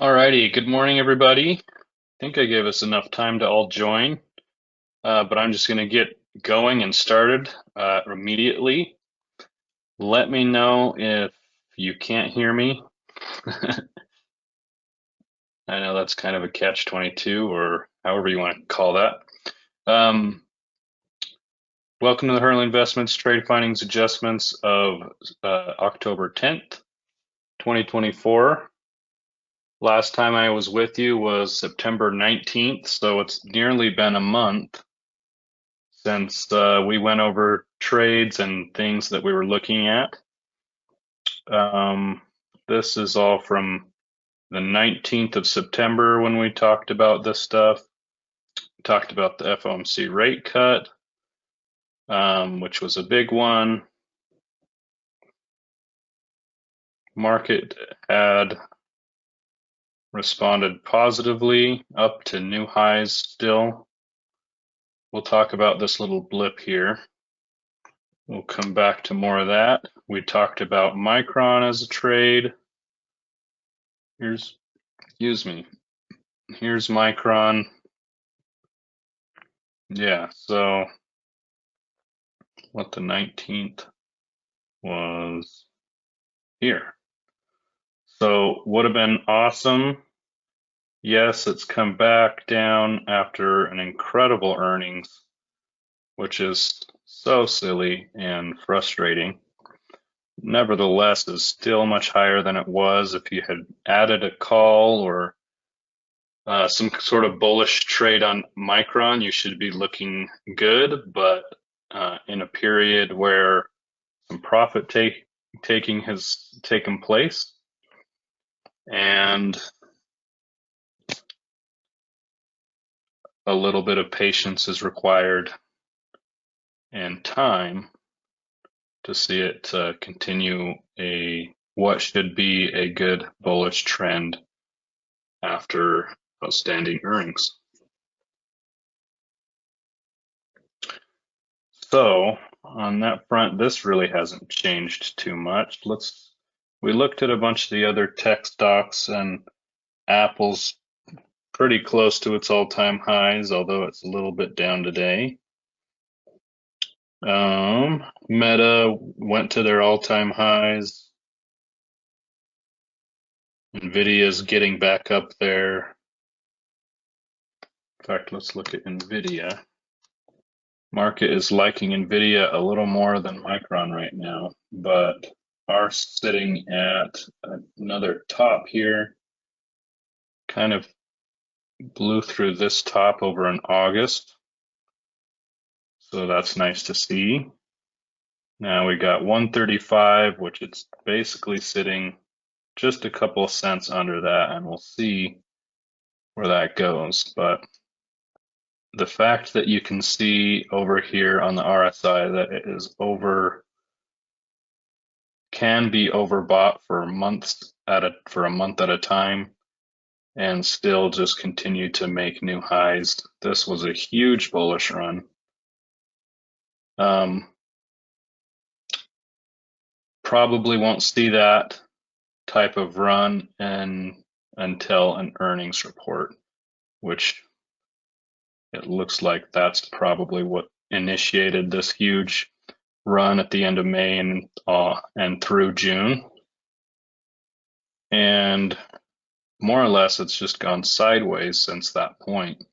Alrighty, good morning, everybody. I think I gave us enough time to all join, but I'm just going to get going and started immediately. Let me know if you can't hear me. I know that's kind of a catch-22 or however you want to call that. Welcome to the Hurley Investments Trade Findings Adjustments of October 10th, 2024. Last time I was with you was September 19th, so it's nearly been a month since we went over trades and things that we were looking at. This is all from the 19th of September when we talked about this stuff. We talked about the FOMC rate cut, which was a big one. Market had responded positively up to new highs still. We'll talk about this little blip here. We'll come back to more of that. We talked about Micron as a trade. Here's Micron. Yeah, so what the 19th was here. So would have been awesome. Yes, it's come back down after an incredible earnings, which is so silly and frustrating. Nevertheless, is still much higher than it was if you had added a call or some sort of bullish trade on Micron. You should be looking good, but in a period where some profit taking has taken place and a little bit of patience is required and time to see it continue what should be a good bullish trend after outstanding earnings. So on that front, this really hasn't changed too much. We looked at a bunch of the other tech stocks, and Apple's pretty close to its all-time highs, although it's a little bit down today. Meta went to their all-time highs. Nvidia's getting back up there. In fact, let's look at Nvidia. Market is liking Nvidia a little more than Micron right now, but are sitting at another top here. Kind of blew through this top over in August. So that's nice to see. Now we got 135, which it's basically sitting just a couple of cents under that, and we'll see where that goes. But the fact that you can see over here on the RSI that it is can be overbought for months for a month at a time and still just continue to make new highs. This was a huge bullish run. Probably won't see that type of run until an earnings report, which it looks like that's probably what initiated this huge run at the end of May and through June. And more or less, it's just gone sideways since that point.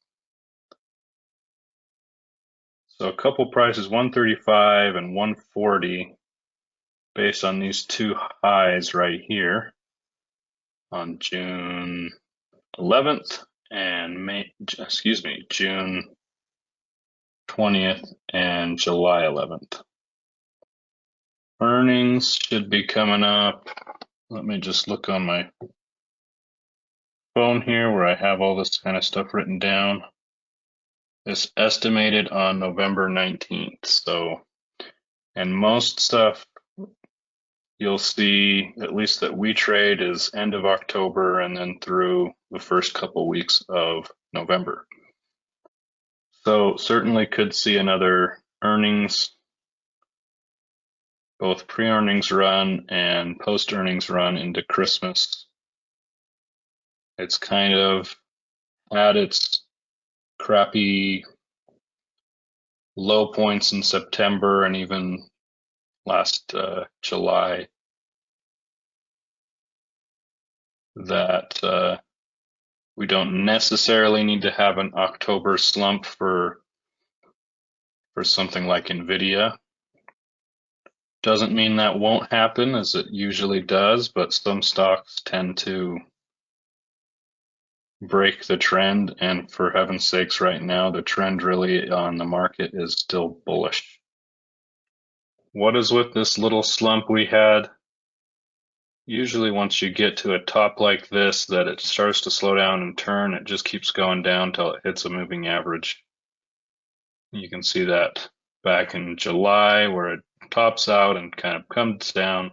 So a couple prices, 135 and 140, based on these two highs right here on June 11th and June 20th and July 11th. Earnings should be coming up. Let me just look on my phone here where I have all this kind of stuff written down. It's estimated on November 19th. So, and most stuff you'll see, at least that we trade, is end of October and then through the first couple weeks of November. So certainly could see another earnings, both pre-earnings run and post-earnings run into Christmas It's kind of had its crappy low points in September and even last July that we don't necessarily need to have an October slump for something like Nvidia. Doesn't mean that won't happen, as it usually does, but some stocks tend to break the trend, and for heaven's sakes, right now the trend really on the market is still bullish. What is with this little slump we had? Usually once you get to a top like this, that it starts to slow down and turn, it just keeps going down till it hits a moving average. You can see that back in July where it tops out and kind of comes down.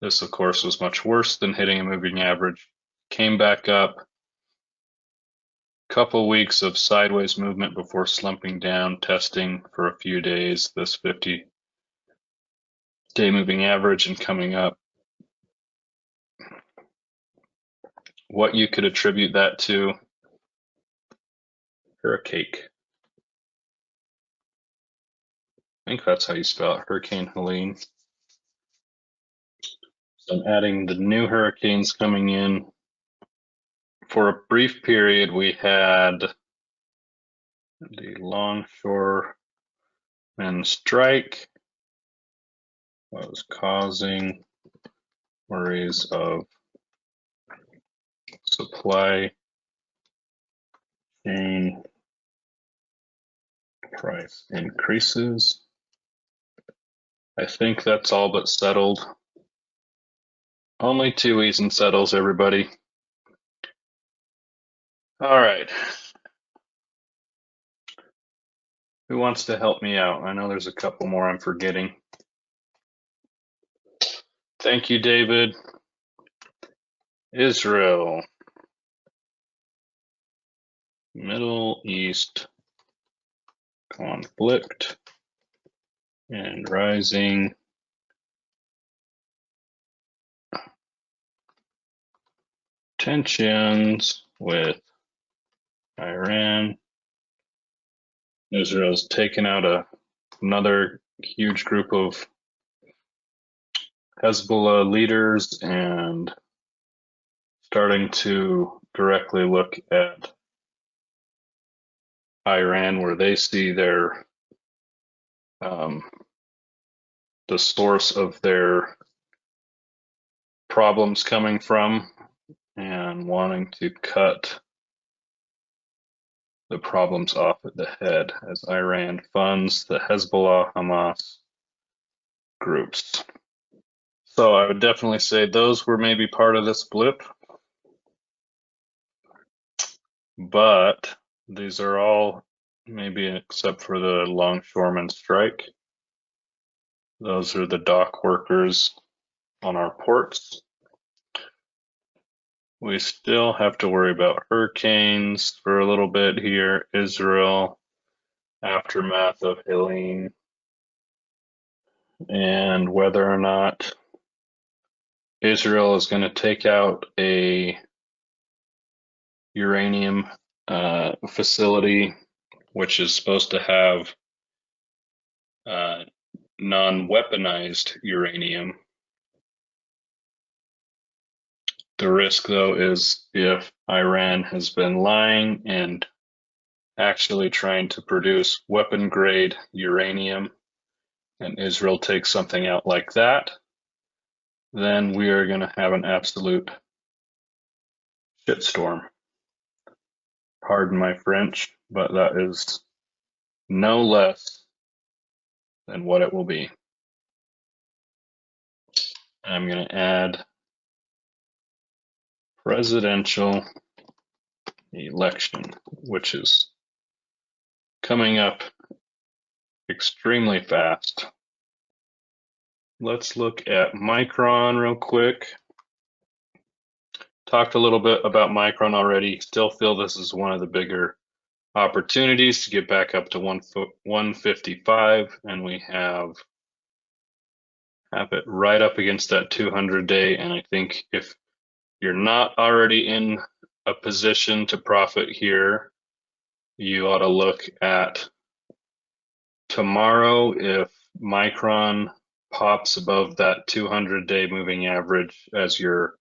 This, of course, was much worse than hitting a moving average. Came back up. Couple weeks of sideways movement before slumping down, testing for a few days this 50-day moving average and coming up. What you could attribute that to? Hurricane. I think that's how you spell it, Hurricane Helene. So I'm adding the new hurricanes coming in. For a brief period, we had the longshoreman strike. What was causing worries of supply chain price increases. I think that's all but settled. Only 2 and settles, everybody. All right. Who wants to help me out? I know there's a couple more I'm forgetting. Thank you, David. Israel. Middle East conflict and rising tensions with Iran. Israel's taken out another huge group of Hezbollah leaders and starting to directly look at Iran, where they see their the source of their problems coming from, and wanting to cut the problems off at the head as Iran funds the Hezbollah Hamas groups. So I would definitely say those were maybe part of this blip, but these are all, maybe except for the longshoreman strike, those are the dock workers on our ports. We still have to worry about hurricanes for a little bit here. Israel, aftermath of Helene, and whether or not Israel is going to take out a uranium facility, which is supposed to have non-weaponized uranium. The risk, though, is if Iran has been lying and actually trying to produce weapon-grade uranium, and Israel takes something out like that, then we are going to have an absolute shitstorm. Pardon my French, but that is no less than what it will be. I'm going to add presidential election, which is coming up extremely fast. Let's look at Micron real quick. Talked a little bit about Micron already. Still feel this is one of the bigger opportunities to get back up to 155, and we have it right up against that 200-day. And I think if you're not already in a position to profit here, you ought to look at tomorrow. If Micron pops above that 200-day moving average as your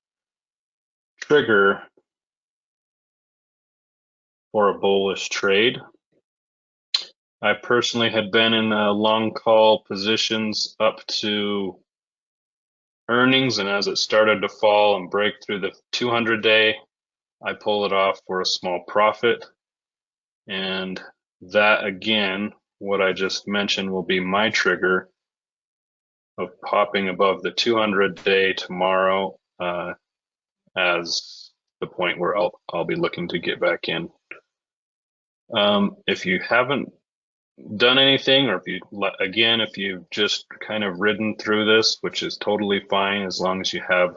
trigger for a bullish trade. I personally had been in long call positions up to earnings, and as it started to fall and break through the 200-day, I pull it off for a small profit. And that, again, what I just mentioned will be my trigger of popping above the 200-day tomorrow as the point where I'll be looking to get back in. If you haven't done anything, or if you've just kind of ridden through this, which is totally fine as long as you have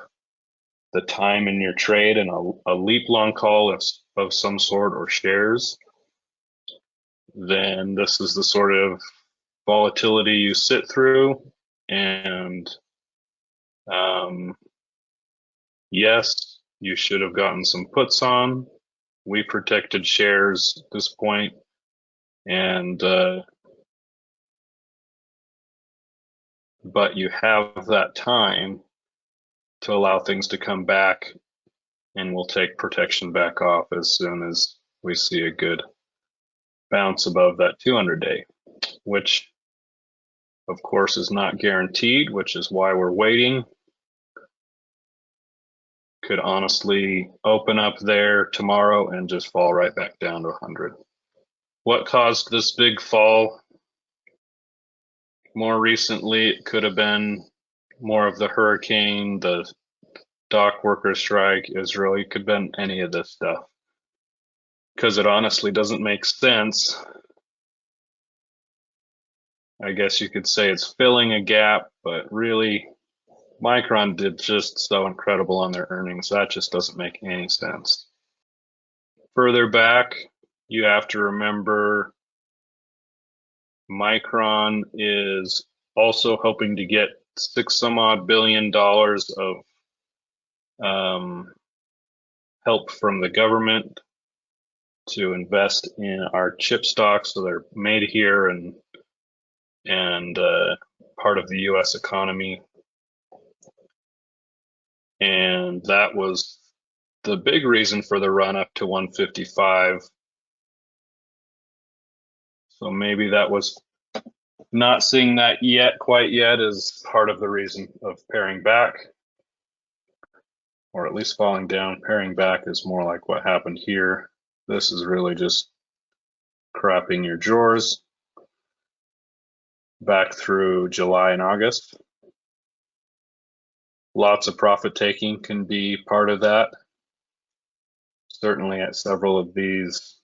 the time in your trade and a leap long call of some sort or shares, then this is the sort of volatility you sit through. And yes, you should have gotten some puts on. We protected shares at this point, and but you have that time to allow things to come back, and we'll take protection back off as soon as we see a good bounce above that 200-day, which of course is not guaranteed, which is why we're waiting. Could honestly open up there tomorrow and just fall right back down to 100. What caused this big fall? More recently, it could have been more of the hurricane, the dock worker strike, Israel. It could have been any of this stuff, because it honestly doesn't make sense. I guess you could say it's filling a gap, but really, Micron did just so incredible on their earnings. That just doesn't make any sense. Further back, you have to remember Micron is also hoping to get $6 billion of help from the government to invest in our chip stocks, so they're made here and part of the U.S. economy. And that was the big reason for the run up to 155. So maybe that was not seeing that quite yet is part of the reason of paring back, or at least falling down. Paring back is more like what happened here. This is really just crapping your drawers back through July and August. Lots of profit taking can be part of that. Certainly at several of these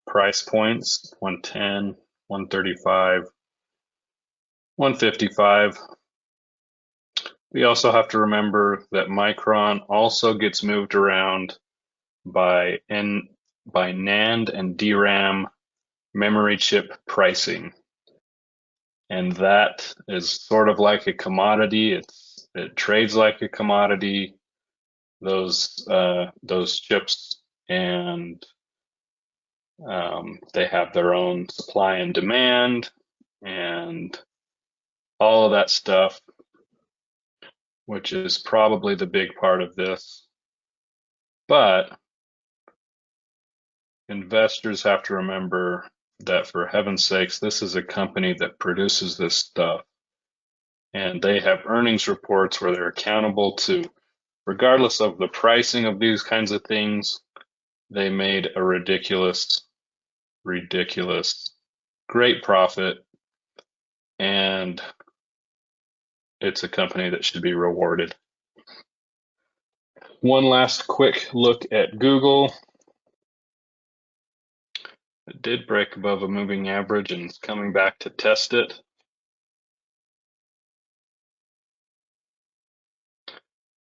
price points, 110, 135, 155. We also have to remember that Micron also gets moved around by NAND and DRAM memory chip pricing. And that is sort of like a commodity. It trades like a commodity, those chips, and they have their own supply and demand and all of that stuff, which is probably the big part of this. But investors have to remember that, for heaven's sakes, this is a company that produces this stuff, and they have earnings reports where they're accountable to, regardless of the pricing of these kinds of things, they made a ridiculous, great profit, and it's a company that should be rewarded. One last quick look at Google. It did break above a moving average and it's coming back to test it.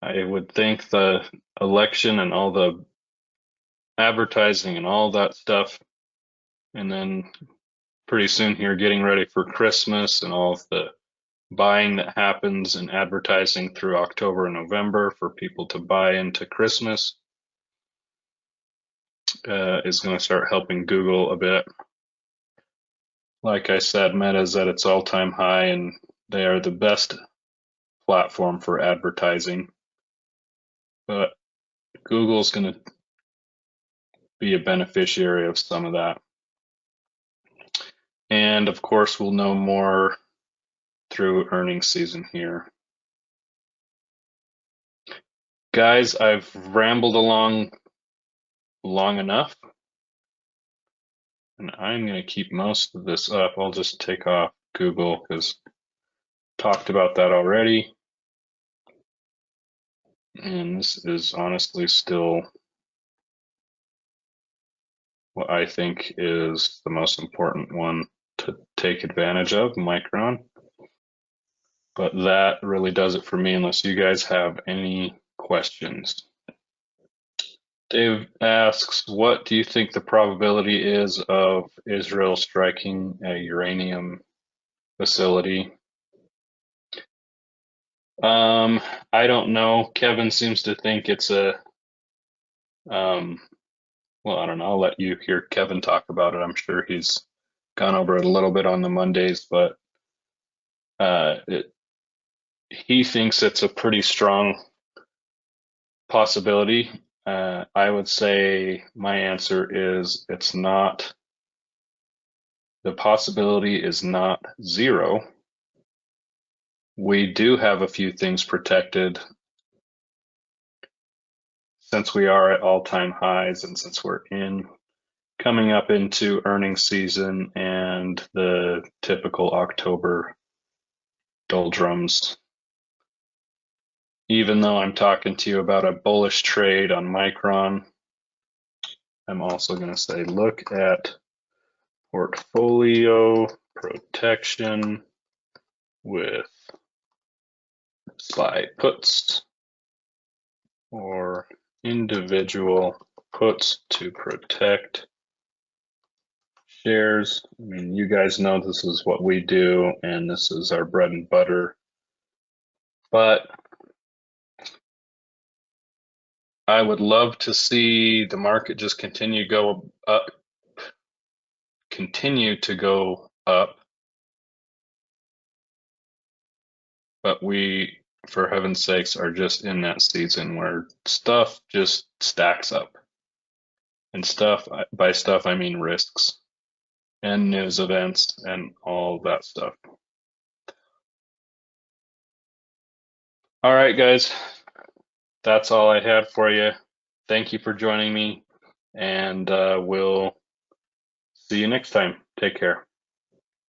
I would think the election and all the advertising and all that stuff, and then pretty soon here getting ready for Christmas and all of the buying that happens and advertising through October and November for people to buy into Christmas. is going to start helping Google a bit. Like I said, Meta is at its all-time high, and they are the best platform for advertising. But Google's going to be a beneficiary of some of that. And of course, we'll know more through earnings season here. Guys, I've rambled along long enough, and I'm going to keep most of this up. I'll just take off Google because talked about that already. And this is honestly still what I think is the most important one to take advantage of, Micron. But that really does it for me, unless you guys have any questions. Dave asks, what do you think the probability is of Israel striking a uranium facility? I don't know. Kevin seems to think it's well, I don't know. I'll let you hear Kevin talk about it. I'm sure he's gone over it a little bit on the Mondays, but uh, it, he thinks it's a pretty strong possibility. I would say my answer is it's not. The possibility is not zero. We do have a few things protected since we are at all-time highs and since we're coming up into earnings season and the typical October doldrums. Even though I'm talking to you about a bullish trade on Micron, I'm also going to say look at portfolio protection with SPY puts or individual puts to protect shares. I mean, you guys know this is what we do, and this is our bread and butter. But I would love to see the market just continue to go up. But we, for heaven's sakes, are just in that season where stuff just stacks up. And stuff, by stuff, I mean risks and news events and all that stuff. All right, guys, that's all I had for you. Thank you for joining me, and we'll see you next time. Take care.